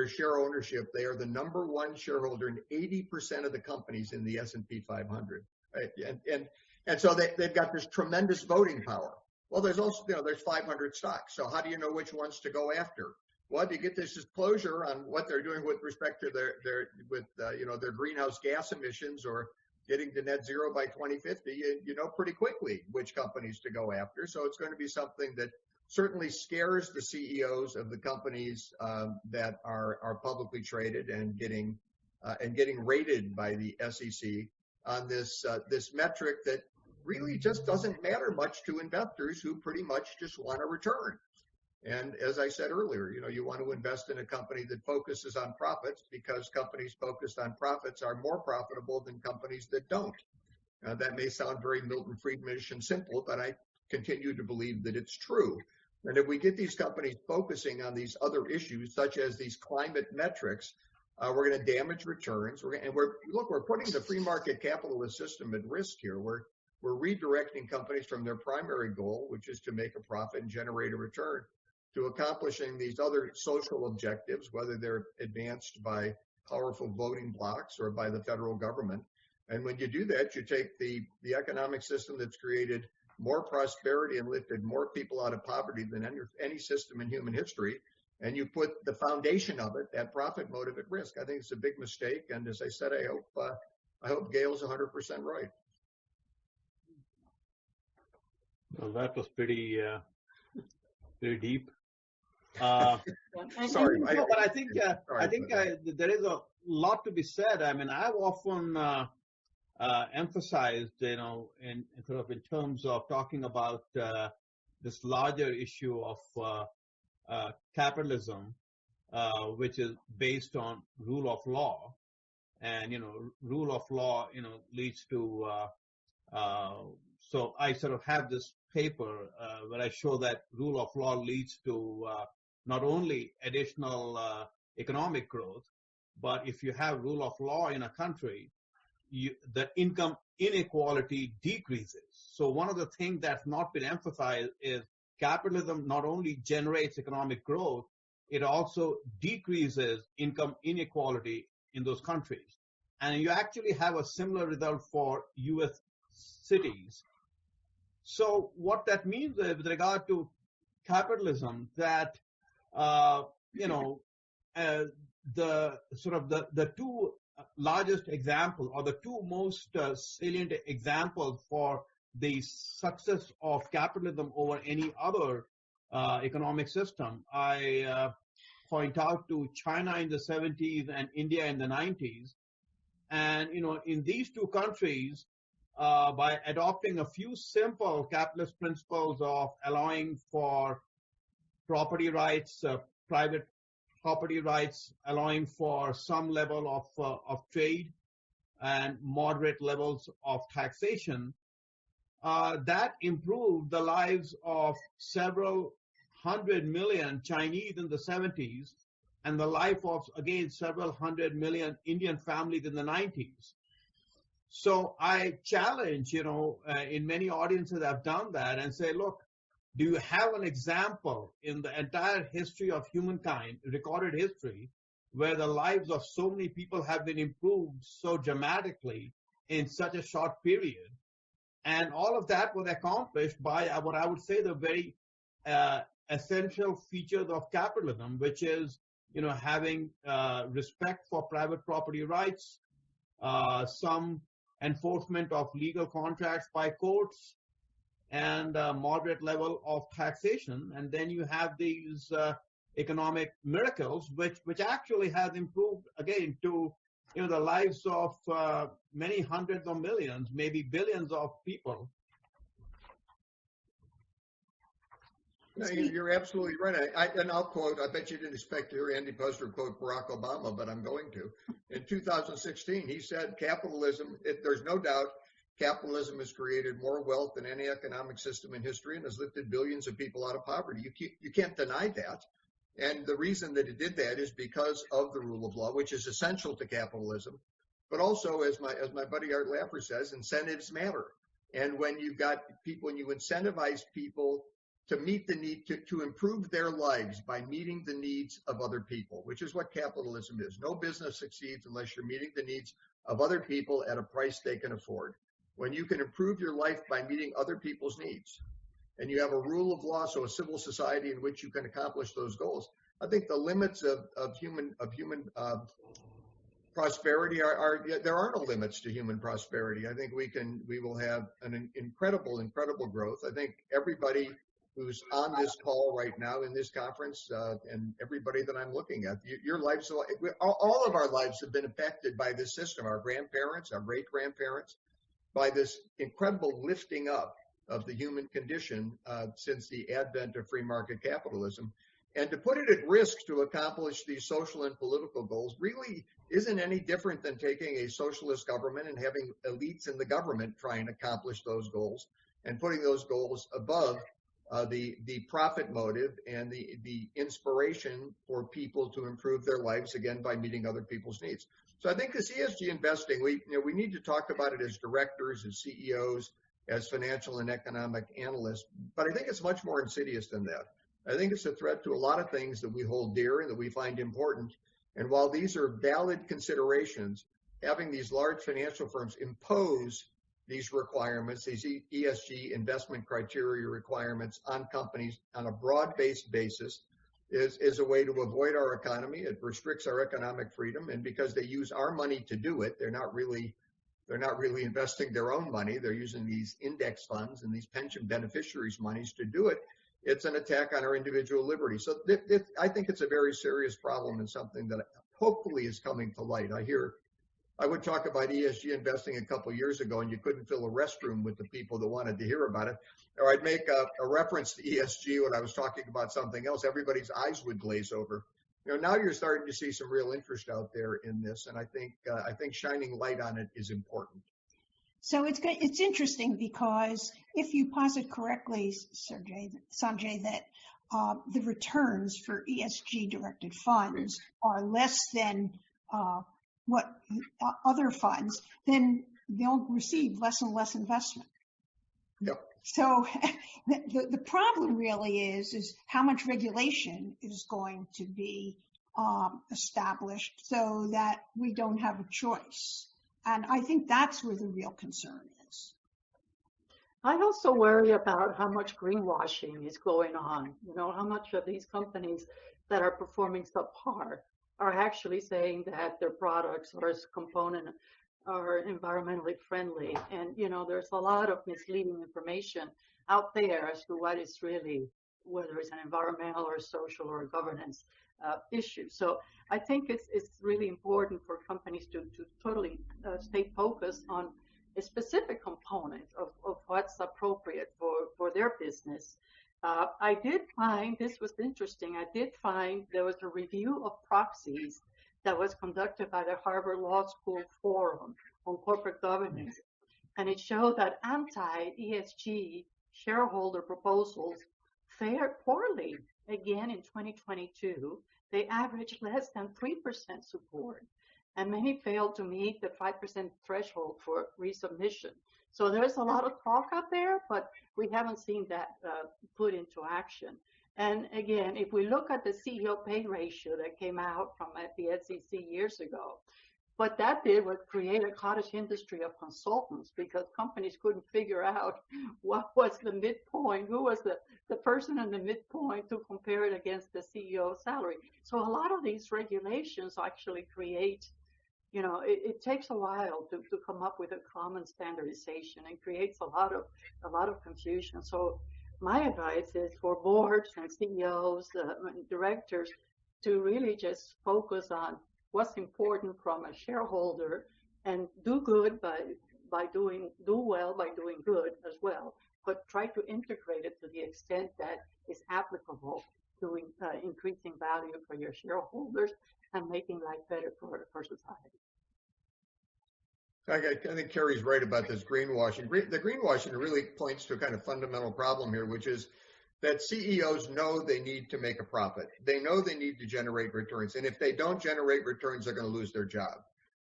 C: share ownership, they are the number one shareholder in 80% of the companies in the S&P 500. Right? And so they've got this tremendous voting power. Well, there's also, there's 500 stocks. So how do you know which ones to go after? Well, you get this disclosure on what they're doing with respect to their greenhouse gas emissions or getting to net zero by 2050, you know pretty quickly which companies to go after. So it's going to be something that certainly scares the CEOs of the companies that are publicly traded and getting rated by the SEC on this metric that really just doesn't matter much to investors who pretty much just want a return. And as I said earlier, you want to invest in a company that focuses on profits, because companies focused on profits are more profitable than companies that don't. That may sound very Milton Friedmanish and simple, but I continue to believe that it's true. And if we get these companies focusing on these other issues, such as these climate metrics, we're going to damage returns. We're putting the free market capitalist system at risk here. We're redirecting companies from their primary goal, which is to make a profit and generate a return, to accomplishing these other social objectives, whether they're advanced by powerful voting blocs or by the federal government. And when you do that, you take the economic system that's created more prosperity and lifted more people out of poverty than any system in human history, and you put the foundation of it, that profit motive, at risk. I think it's a big mistake. And as I said, I hope Gail's 100% right.
A: Well, that was pretty deep.
C: Sorry,
A: but I think there is a lot to be said. I mean, I've often emphasized, in terms of talking about this larger issue of capitalism, which is based on rule of law, and rule of law leads to. So I sort of have this paper where I show that rule of law leads to not only additional economic growth, but if you have rule of law in a country, the income inequality decreases. So one of the things that's not been emphasized is capitalism not only generates economic growth, it also decreases income inequality in those countries. And you actually have a similar result for U.S. cities. So what that means is, with regard to capitalism, that the two largest example, or the two most salient examples for the success of capitalism over any other economic system, I point out to China in the 70s and India in the 90s. And in these two countries, by adopting a few simple capitalist principles of allowing for property rights, private property rights, allowing for some level of trade and moderate levels of taxation, that improved the lives of several 100 million Chinese in the 70s, and the life of, again, several 100 million Indian families in the 90s. So I challenge, in many audiences I've done that, and say, look, do you have an example in the entire history of humankind, recorded history, where the lives of so many people have been improved so dramatically in such a short period? And all of that was accomplished by what I would say the very essential features of capitalism, which is, having respect for private property rights, some enforcement of legal contracts by courts, and a moderate level of taxation. And then you have these economic miracles, which actually has improved, again, to the lives of many hundreds of millions, maybe billions of people.
C: No, you're absolutely right. And I'll quote, I bet you didn't expect to hear Andy Puzder quote Barack Obama, but I'm going to. In 2016, he said, there's no doubt capitalism has created more wealth than any economic system in history and has lifted billions of people out of poverty. You can't deny that. And the reason that it did that is because of the rule of law, which is essential to capitalism. But also, as my buddy Art Laffer says, incentives matter. And when you incentivize people to meet the need to improve their lives by meeting the needs of other people, which is what capitalism is. No business succeeds unless you're meeting the needs of other people at a price they can afford. When you can improve your life by meeting other people's needs, and you have a rule of law, so a civil society in which you can accomplish those goals, I think the limits of human prosperity there are no limits to human prosperity. I think we will have an incredible growth. I think everybody who's on this call right now in this conference, and everybody that I'm looking at, your lives, all of our lives have been affected by this system, our grandparents, our great-grandparents, by this incredible lifting up of the human condition since the advent of free market capitalism. And to put it at risk to accomplish these social and political goals really isn't any different than taking a socialist government and having elites in the government try and accomplish those goals and putting those goals above the profit motive and the inspiration for people to improve their lives, again, by meeting other people's needs. So I think this ESG investing, we need to talk about it as directors, as CEOs, as financial and economic analysts, but I think it's much more insidious than that. I think it's a threat to a lot of things that we hold dear and that we find important. And while these are valid considerations, having these large financial firms impose these requirements, these ESG investment criteria requirements on companies on a broad-based basis is a way to avoid our economy. It restricts our economic freedom. And because they use our money to do it, they're not really investing their own money. They're using these index funds and these pension beneficiaries' monies to do it. It's an attack on our individual liberty. So I think it's a very serious problem and something that hopefully is coming to light. I would talk about ESG investing a couple of years ago, and you couldn't fill a restroom with the people that wanted to hear about it. Or I'd make a reference to ESG when I was talking about something else. Everybody's eyes would glaze over. Now you're starting to see some real interest out there in this, and I think shining light on it is important.
D: So it's interesting because if you posit correctly, Sanjay, that the returns for ESG-directed funds are less than what other funds, then they'll receive less and less investment.
C: Yep.
D: So the problem really is how much regulation is going to be established so that we don't have a choice. And I think that's where the real concern is.
B: I also worry about how much greenwashing is going on. How much of these companies that are performing subpar are actually saying that their products or component are environmentally friendly. And, there's a lot of misleading information out there as to what is really, whether it's an environmental or social or governance issue. So I think it's really important for companies to totally stay focused on a specific component of what's appropriate for their business. I did find, this was interesting, there was a review of proxies that was conducted by the Harvard Law School Forum on Corporate Governance, and it showed that anti-ESG shareholder proposals fared poorly again in 2022. They averaged less than 3% support, and many failed to meet the 5% threshold for resubmission. So there's a lot of talk out there, but we haven't seen that put into action. And again, if we look at the CEO pay ratio that came out from the SEC years ago, what that did was create a cottage industry of consultants because companies couldn't figure out what was the midpoint, who was the person in the midpoint to compare it against the CEO salary. So a lot of these regulations actually create, it takes a while to come up with a common standardization and creates a lot of confusion. So my advice is for boards and CEOs, directors, to really just focus on what's important from a shareholder and do good do well by doing good as well, but try to integrate it to the extent that is applicable to increasing value for your shareholders and making life better for society.
C: I think Cari's right about this greenwashing. The greenwashing really points to a kind of fundamental problem here, which is that CEOs know they need to make a profit. They know they need to generate returns. And if they don't generate returns, they're going to lose their job.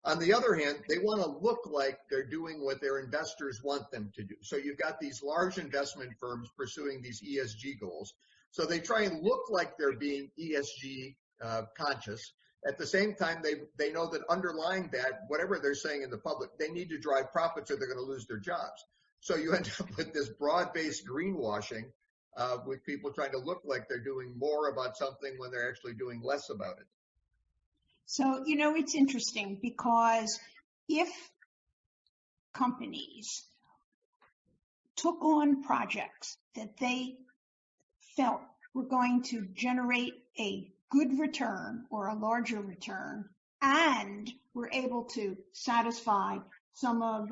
C: On the other hand, they want to look like they're doing what their investors want them to do. So you've got these large investment firms pursuing these ESG goals. So they try and look like they're being ESG conscious. At the same time, they know that underlying that, whatever they're saying in the public, they need to drive profits or they're going to lose their jobs. So you end up with this broad-based greenwashing with people trying to look like they're doing more about something when they're actually doing less about it.
D: So, it's interesting because if companies took on projects that they felt were going to generate a good return or a larger return and were able to satisfy some of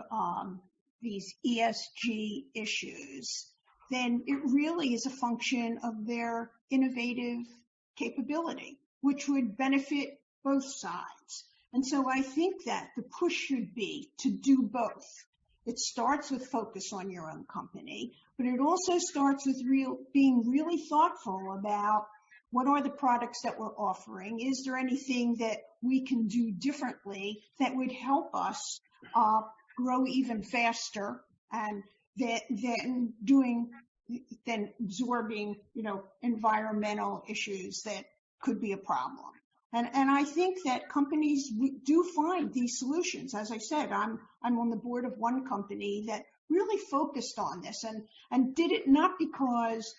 D: these ESG issues, then it really is a function of their innovative capability, which would benefit both sides. And so I think that the push should be to do both. It starts with focus on your own company, but it also starts with being really thoughtful about what are the products that we're offering? Is there anything that we can do differently that would help us grow even faster and than absorbing, environmental issues that could be a problem. And I think that companies do find these solutions. As I said, I'm on the board of one company that really focused on this and did it not because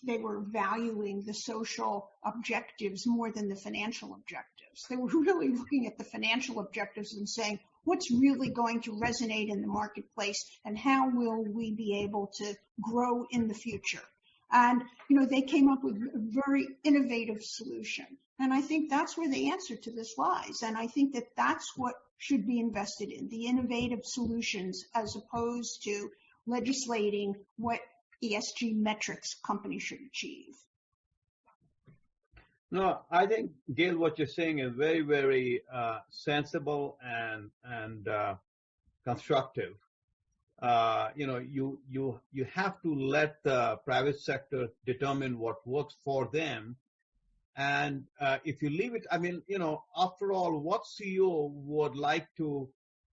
D: they were valuing the social objectives more than the financial objectives. They were really looking at the financial objectives and saying, what's really going to resonate in the marketplace and how will we be able to grow in the future? And, they came up with a very innovative solution. And I think that's where the answer to this lies. And I think that that's what should be invested in, the innovative solutions, as opposed to legislating what ESG metrics companies should achieve.
A: No, I think, Gail, what you're saying is very, very sensible and constructive. You have to let the private sector determine what works for them. And if you leave it, after all, what CEO would like to,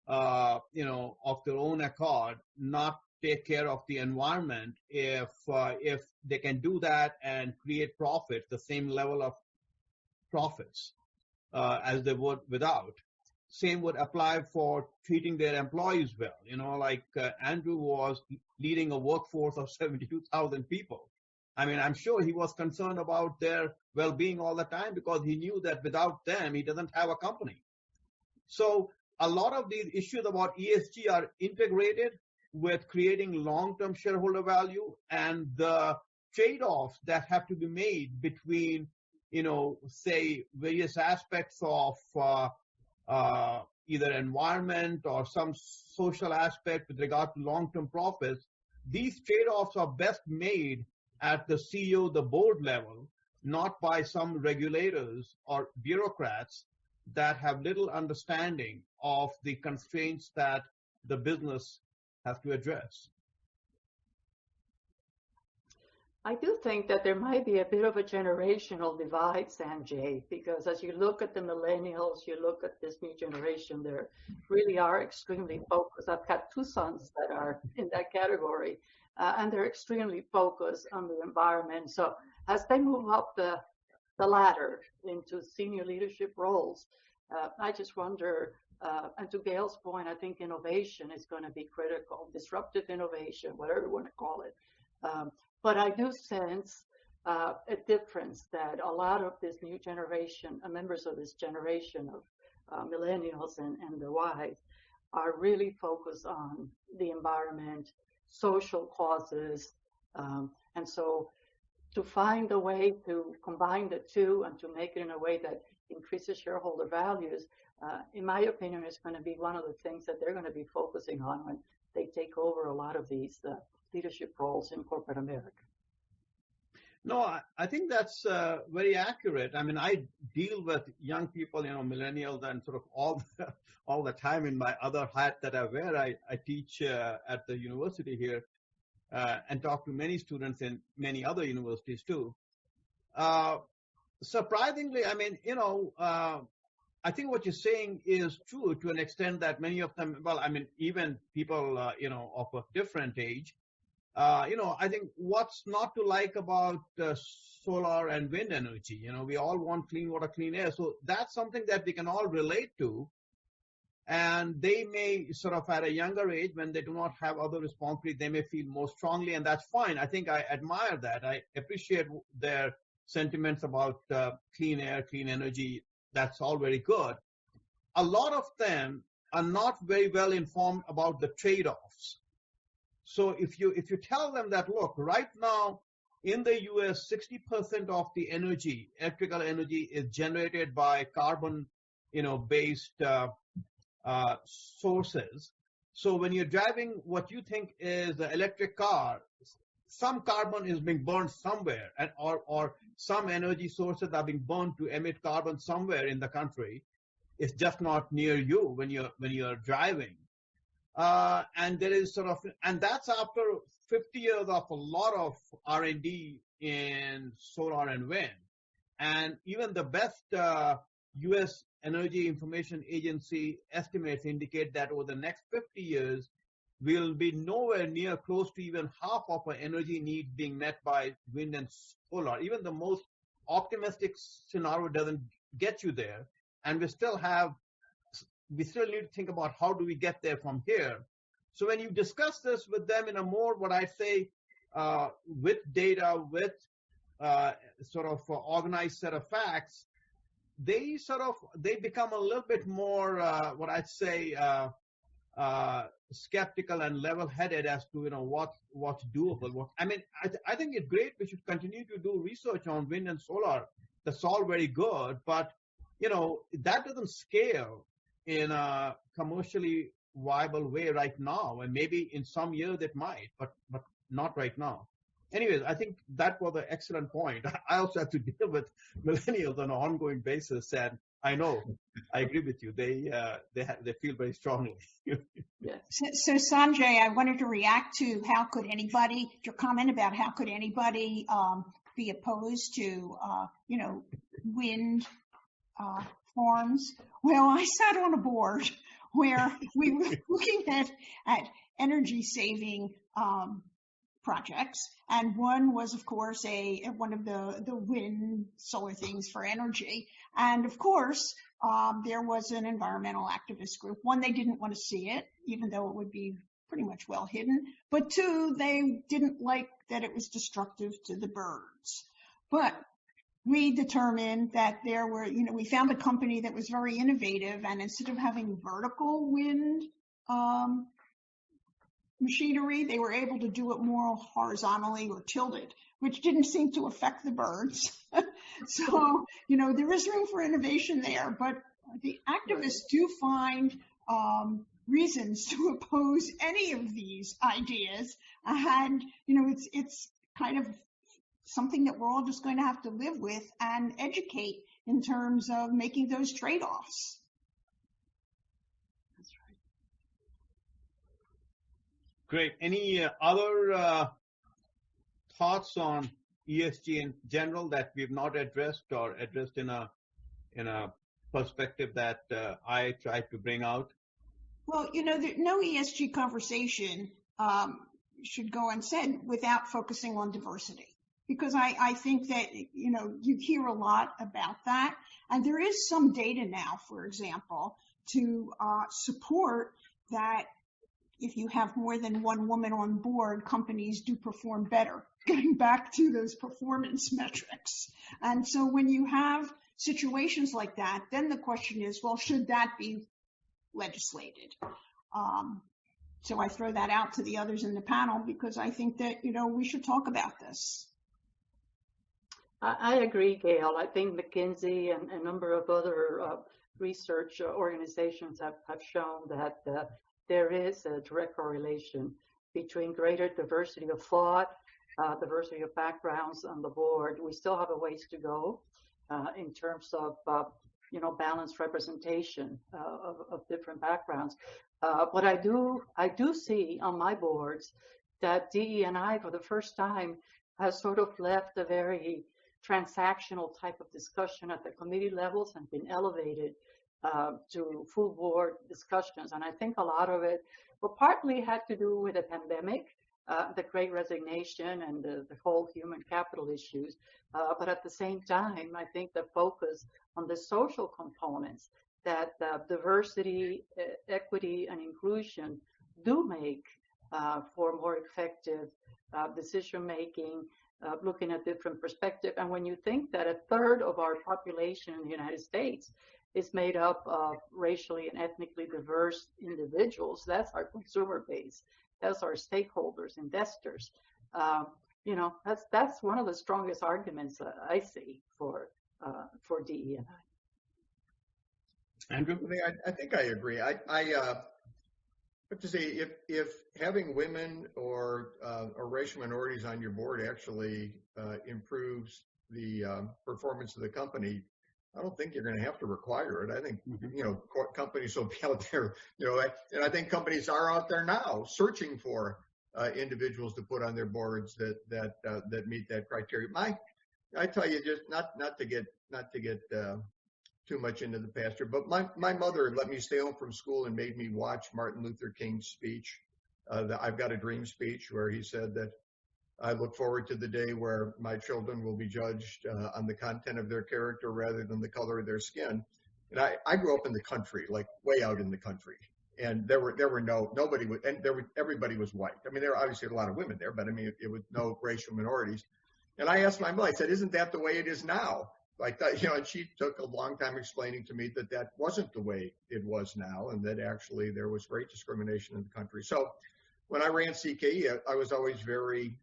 A: of their own accord, not take care of the environment if they can do that and create profit, the same level of profits as they would without. Same would apply for treating their employees well. Andrew was leading a workforce of 72,000 people. I'm sure he was concerned about their well-being all the time because he knew that without them, he doesn't have a company. So a lot of these issues about ESG are integrated with creating long-term shareholder value and the trade-offs that have to be made between, say, various aspects of either environment or some social aspect with regard to long-term profits. These trade-offs are best made at the CEO, the board level, not by some regulators or bureaucrats that have little understanding of the constraints that the business has to address.
B: I do think that there might be a bit of a generational divide, Sanjay, because as you look at the millennials, you look at this new generation, they really are extremely focused. I've got two sons that are in that category, and they're extremely focused on the environment. So as they move up the ladder into senior leadership roles, I just wonder, and to Gail's point, I think innovation is going to be critical, disruptive innovation, whatever you want to call it. But I do sense a difference that a lot of this new generation, members of this generation of millennials and the Ys, are really focused on the environment, social causes. And so to find a way to combine the two and to make it in a way that increases shareholder values, in my opinion, is going to be one of the things that they're going to be focusing on when they take over a lot of these leadership roles in corporate America.
A: No, I think that's very accurate. I deal with young people, millennials, and sort of all the time in my other hat that I wear. I teach at the university here and talk to many students in many other universities too. Surprisingly, I think what you're saying is true to an extent that many of them, even people, of a different age, I think what's not to like about solar and wind energy, we all want clean water, clean air. So that's something that we can all relate to. And they may sort of at a younger age, when they do not have other responsibilities, they may feel more strongly, and that's fine. I think I admire that. I appreciate their sentiments about clean air, clean energy. That's all very good. A lot of them are not very well informed about the trade-offs. So if you tell them that, look, right now in the US, 60% of the energy, electrical energy, is generated by carbon, based sources. So when you're driving what you think is an electric car, some carbon is being burned somewhere, and or some energy sources are being burned to emit carbon somewhere in the country. It's just not near you when you're driving. And there is and that's after 50 years of a lot of R&D in solar and wind. And even the best U.S. Energy Information Agency estimates indicate that over the next 50 years, we'll be nowhere near close to even half of our energy need being met by wind and solar. Even the most optimistic scenario doesn't get you there. And we still need to think about how do we get there from here. So when you discuss this with them in a more, what I say, with data, with organized set of facts, they become a little bit more, what I'd say, skeptical and level-headed as to what's doable. I think it's great. We should continue to do research on wind and solar. That's all very good, but that doesn't scale in a commercially viable way right now, and maybe in some years it might, but not right now. Anyways, I think that was an excellent point. I also have to deal with millennials on an ongoing basis, and I know I agree with you. They feel very strongly.
B: Yes.
D: So Sanjay, I wanted to react to your comment about how could anybody be opposed to wind farms. Well, I sat on a board where we were looking at energy saving projects, and one was, of course, one of the wind solar things for energy. And of course, there was an environmental activist group. One, they didn't want to see it, even though it would be pretty much well hidden. But two, they didn't like that it was destructive to the birds. But we determined that we found a company that was very innovative, and instead of having vertical wind machinery, they were able to do it more horizontally or tilted, which didn't seem to affect the birds. So, there is room for innovation there, but the activists do find reasons to oppose any of these ideas. And, it's kind of something that we're all just going to have to live with and educate in terms of making those trade-offs.
B: That's right.
A: Great. Any other thoughts on ESG in general that we've not addressed or addressed in a perspective that I tried to bring out?
D: Well, no ESG conversation should go unsaid without focusing on diversity. Because I think that, you hear a lot about that. And there is some data now, for example, to support that if you have more than one woman on board, companies do perform better, getting back to those performance metrics. And so when you have situations like that, then the question is, well, should that be legislated? So I throw that out to the others in the panel because I think that, we should talk about this.
B: I agree, Gail. I think McKinsey and a number of other research organizations have shown that there is a direct correlation between greater diversity of thought, diversity of backgrounds on the board. We still have a ways to go in terms of, balanced representation of different backgrounds. But I do see on my boards that DE&I, for the first time, has sort of left a very transactional type of discussion at the committee levels and been elevated to full board discussions. And I think a lot of it, partly had to do with the pandemic, the Great Resignation, and the whole human capital issues. But at the same time, I think the focus on the social components that diversity, equity, and inclusion do make for more effective decision-making, looking at different perspectives. And when you think that a third of our population in the United States is made up of racially and ethnically diverse individuals, that's our consumer base, that's our stakeholders, investors. That's one of the strongest arguments I see for DE&I.
A: Andrew?
C: I think I agree. But to say, if having women or racial minorities on your board actually improves the performance of the company, I don't think you're going to have to require it. I think, companies will be out there, and I think companies are out there now searching for individuals to put on their boards that meet that criteria. I tell you, just not to get too much into the pasture, but my mother let me stay home from school and made me watch Martin Luther King's speech, the I've Got a Dream speech, where he said that I look forward to the day where my children will be judged on the content of their character rather than the color of their skin. And I grew up in the country, like way out in the country, and everybody was white. I mean, there were obviously a lot of women there, but I mean, it was no racial minorities. And I asked my mother, I said, isn't that the way it is now? Like that, and she took a long time explaining to me that wasn't the way it was now, and that actually there was great discrimination in the country. So when I ran CKE, I was always very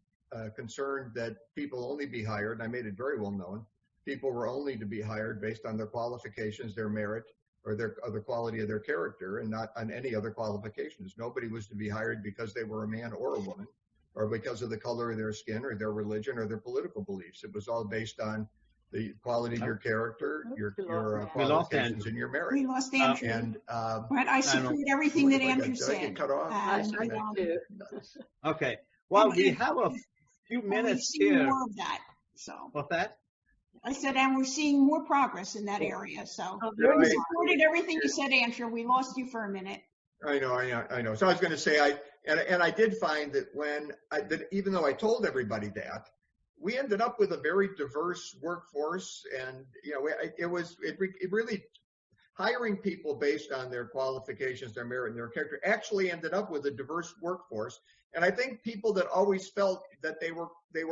C: concerned that people only be hired, and I made it very well known, people were only to be hired based on their qualifications, their merit, or the quality of their character, and not on any other qualifications. Nobody was to be hired because they were a man or a woman, or because of the color of their skin, or their religion, or their political beliefs. It was all based on the quality of your character, your qualifications, and your merit.
D: We lost Andrew. But I support everything that Andrew said.
C: Did I get cut off?
A: Okay. Well, we have a few minutes here.
D: More of that. So.
A: What's that?
D: I said, and we're seeing more progress in that area. So we supported everything you said, Andrew. We lost you for a minute.
C: I know. So I was going to say, I did find that even though I told everybody that, we ended up with a very diverse workforce, and it really hiring people based on their qualifications, their merit, and their character actually ended up with a diverse workforce. And I think people that always felt that they were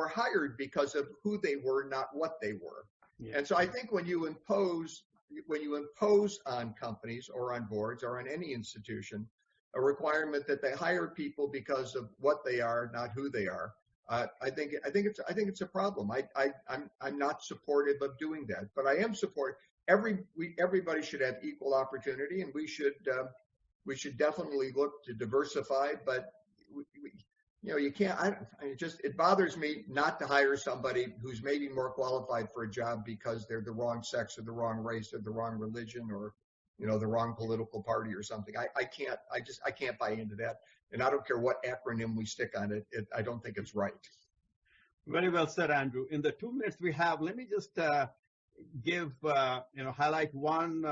C: hired because of who they were, not what they were. Yeah. And so I think when you impose on companies or on boards or on any institution a requirement that they hire people because of what they are, not who they are, I think it's a problem. I'm not supportive of doing that, but I am supportive. Everybody should have equal opportunity, and we should definitely look to diversify. But you can't. It bothers me not to hire somebody who's maybe more qualified for a job because they're the wrong sex or the wrong race or the wrong religion or the wrong political party or something. I can't buy into that. And I don't care what acronym we stick on it. I don't think it's right.
A: Very well said, Andrew. In the 2 minutes we have, let me just highlight one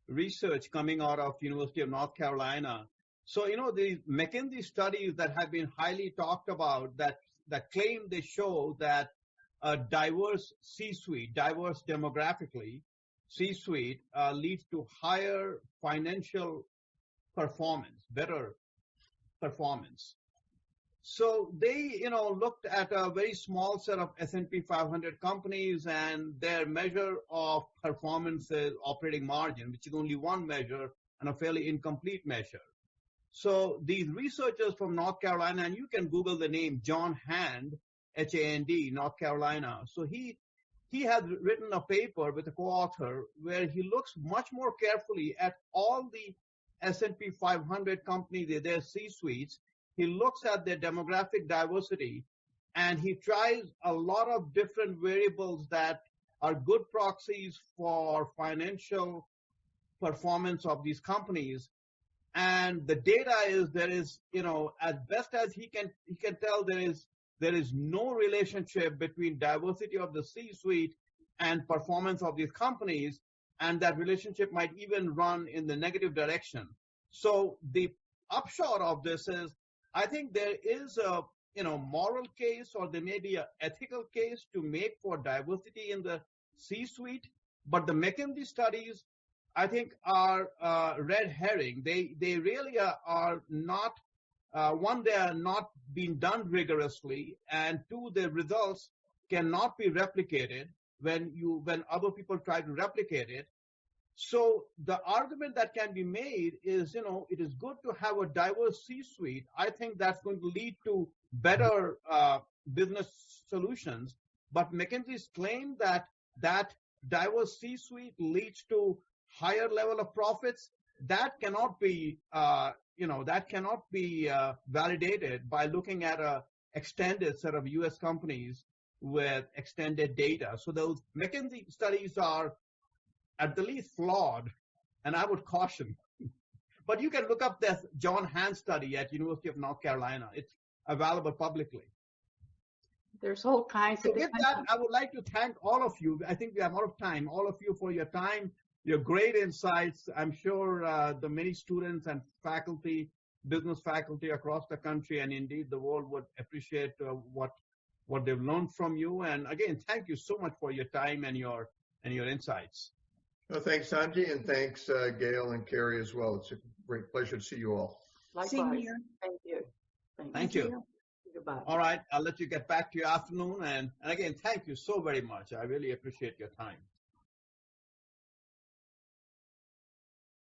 A: research coming out of University of North Carolina. So, the McKinsey studies that have been highly talked about that claim they show that a diverse C-suite, diverse demographically, C-suite leads to higher financial performance, better performance. So they, looked at a very small set of S&P 500 companies, and their measure of performance is operating margin, which is only one measure and a fairly incomplete measure. So these researchers from North Carolina, and you can Google the name John Hand, H-A-N-D, North Carolina. So he has written a paper with a co-author where he looks much more carefully at all the S&P 500 companies, their C-suites. He looks at their demographic diversity, and he tries a lot of different variables that are good proxies for financial performance of these companies. And the data is there is, as best as he can tell, there is no relationship between diversity of the C-suite and performance of these companies, and that relationship might even run in the negative direction. So the upshot of this is, I think there is a moral case, or there may be an ethical case to make for diversity in the C-suite, but the McKinsey studies, I think, are red herring. They really are not. One, they are not being done rigorously, and two, the results cannot be replicated when other people try to replicate it. So the argument that can be made is, it is good to have a diverse C-suite. I think that's going to lead to better business solutions. But McKinsey's claim that diverse C-suite leads to higher level of profits, that cannot be, validated by looking at a extended set of U.S. companies with extended data. So those McKinsey studies are at the least flawed, and I would caution. But you can look up this John Hand study at University of North Carolina. It's available publicly.
B: There's all kinds
A: So
B: of
A: with that, I would like to thank all of you. I think we have out of time. All of you for your time, your great insights. I'm sure the many students and faculty, business faculty across the country and indeed the world would appreciate what they've learned from you. And again, thank you so much for your time and your insights.
C: Well, thanks, Sanji, and thanks, Gail and Cari as well. It's a great pleasure to see you all.
B: Likewise.
D: Same here.
B: Thank you.
A: Thank you.
B: Goodbye.
A: All right, I'll let you get back to your afternoon. And again, thank you so very much. I really appreciate your time.